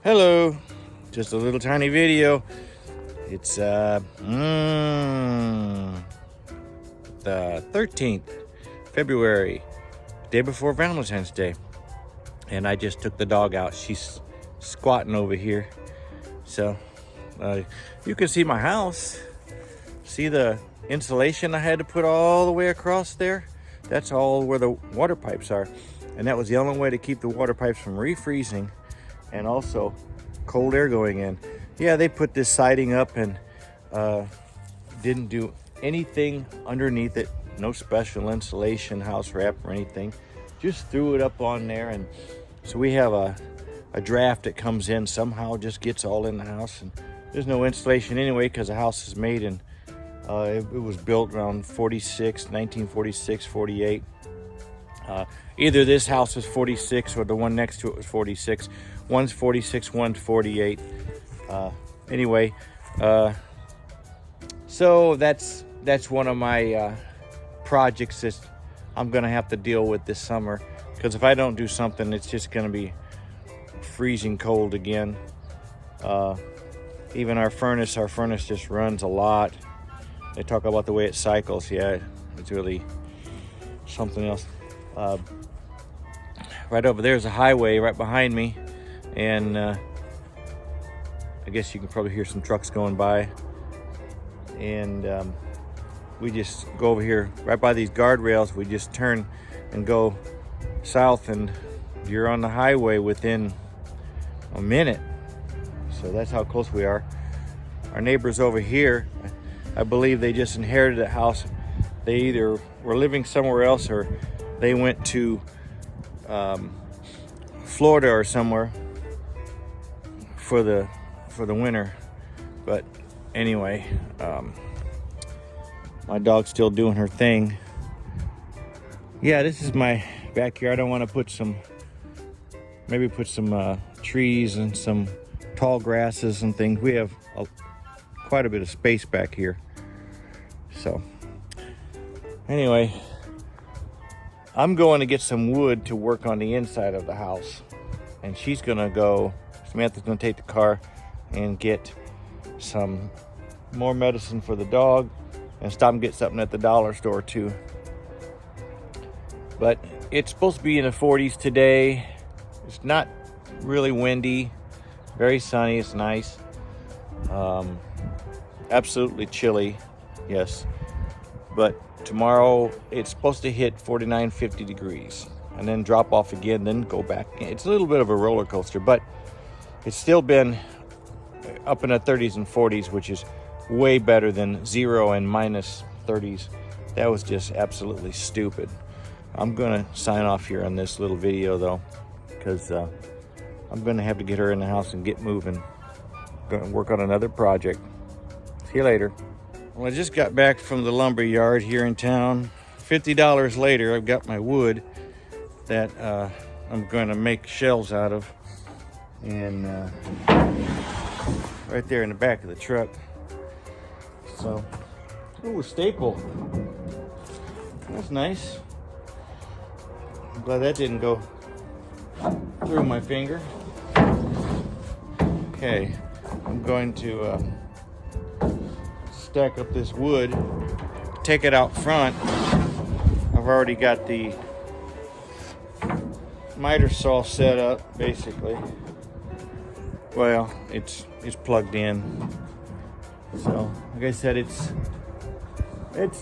Hello, just a little tiny video. It's the 13th February, day before Valentine's Day, and I just took the dog out. She's squatting over here, so you can see my house. See the insulation I had to put all the way across there? That's all where the water pipes are, and that was the only way to keep the water pipes from refreezing and also cold air going in. Yeah, they put this siding up and didn't do anything underneath it. No special insulation, house wrap or anything. Just threw it up on there, and so we have a draft that comes in somehow, just gets all in the house, and there's no insulation anyway because the house is made in it was built around 1946, 48. Either this house was 46 or the one next to it was 46. One's 46, one's 48. Anyway, so that's one of my projects that I'm gonna have to deal with this summer, because if I don't do something, it's just gonna be freezing cold again. Even our furnace just runs a lot. They talk about the way it cycles. Yeah, it's really something else. Right over there's a highway right behind me, and I guess you can probably hear some trucks going by, and we just go over here right by these guardrails. We just turn and go south, and you're on the highway within a minute. So that's how close we are. Our neighbors over here, I believe they just inherited a house. They either were living somewhere else or they went to Florida or somewhere for the winter. But anyway, my dog's still doing her thing. Yeah, this is my backyard. I want to put some trees and some tall grasses and things. We have quite a bit of space back here. So anyway, I'm going to get some wood to work on the inside of the house, and Samantha's gonna take the car and get some more medicine for the dog and stop and get something at the dollar store too. But it's supposed to be in the 40s today. It's not really windy, very sunny, it's nice. Absolutely chilly, yes. But tomorrow it's supposed to hit 49, 50 degrees and then drop off again, then go back. It's a little bit of a roller coaster, but it's still been up in the 30s and 40s, which is way better than 0 and minus 30s. That was just absolutely stupid. I'm gonna sign off here on this little video though, because I'm gonna have to get her in the house and get moving. Gonna work on another project. See you later. Well, I just got back from the lumber yard here in town. $50 later, I've got my wood that I'm going to make shelves out of. And right there in the back of the truck. So, ooh, staple. That's nice. I'm glad that didn't go through my finger. Okay, I'm going to stack up this wood, take it out front. I've already got the miter saw set up, basically. Well, it's plugged in. So, like I said, it's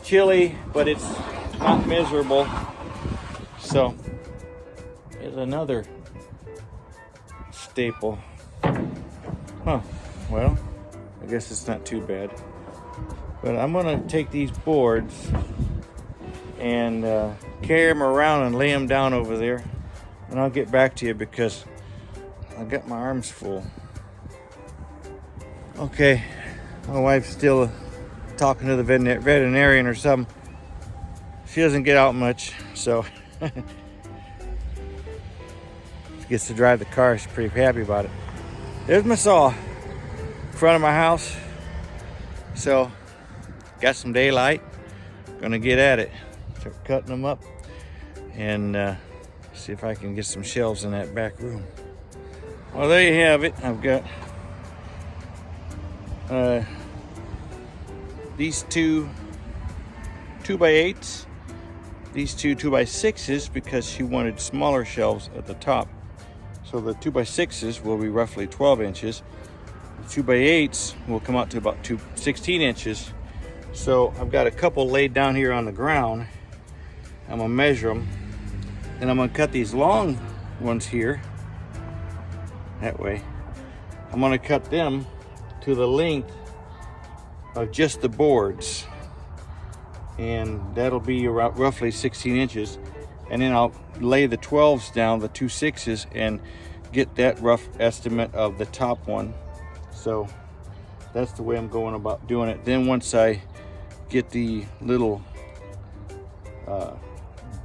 chilly, but it's not miserable. So, here's another staple. Huh, well, I guess it's not too bad. But I'm gonna take these boards and carry them around and lay them down over there. And I'll get back to you because I got my arms full. Okay, my wife's still talking to the veterinarian or something. She doesn't get out much, so she gets to drive the car. She's pretty happy about it. There's my saw in front of my house. So, got some daylight. Gonna get at it. Start cutting them up and see if I can get some shelves in that back room. Well, there you have it. I've got these two 2x8s, these two 2x6s, because she wanted smaller shelves at the top. So the 2x6s will be roughly 12 inches. The 2x8s will come out to about 16 inches. So I've got a couple laid down here on the ground. I'm gonna measure them, and I'm gonna cut these long ones here, that way. I'm gonna cut them to the length of just the boards, and that'll be around roughly 16 inches. And then I'll lay the 12s down, the 2 6s, and get that rough estimate of the top one. So that's the way I'm going about doing it. Then once I get the little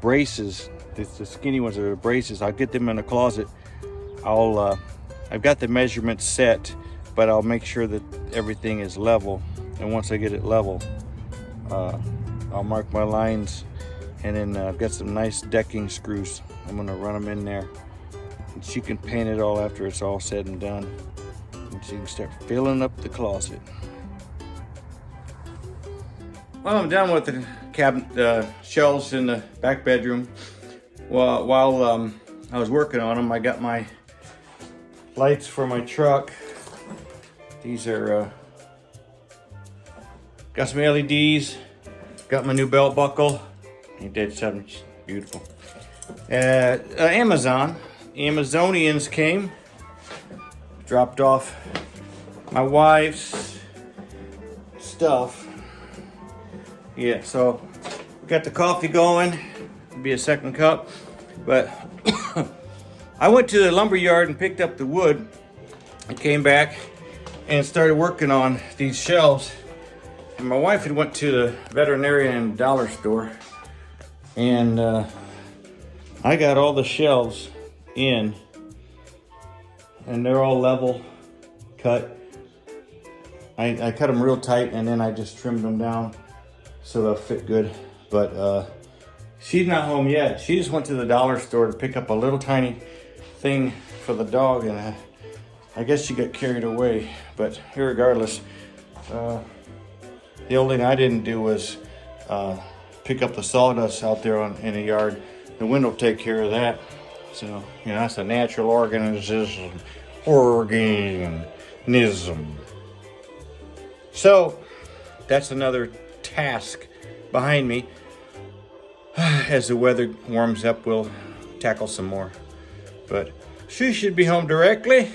braces, the skinny ones are the braces, I'll get them in the closet. I've got the measurements set, but I'll make sure that everything is level. And once I get it level, I'll mark my lines, and then I've got some nice decking screws. I'm gonna run them in there, and she can paint it all after it's all said and done, and she can start filling up the closet. Well, I'm done with the cabinet shelves in the back bedroom. Well, while I was working on them, I got my lights for my truck. These are got some LEDs. Got my new belt buckle. Ain't that something? Beautiful. Amazon. Amazonians came, dropped off my wife's stuff. Yeah, so got the coffee going. It'll be a second cup. But I went to the lumber yard and picked up the wood. I came back and started working on these shelves. And my wife had went to the veterinarian dollar store, and I got all the shelves in, and they're all level cut. I cut them real tight, and then I just trimmed them down so they'll fit good. But she's not home yet. She just went to the dollar store to pick up a little tiny thing for the dog, and I guess she got carried away. But irregardless, the only thing I didn't do was pick up the sawdust out there in the yard. The wind will take care of that. So, you know, that's a natural organism. So, that's another task behind me. As the weather warms up, we'll tackle some more. But she should be home directly.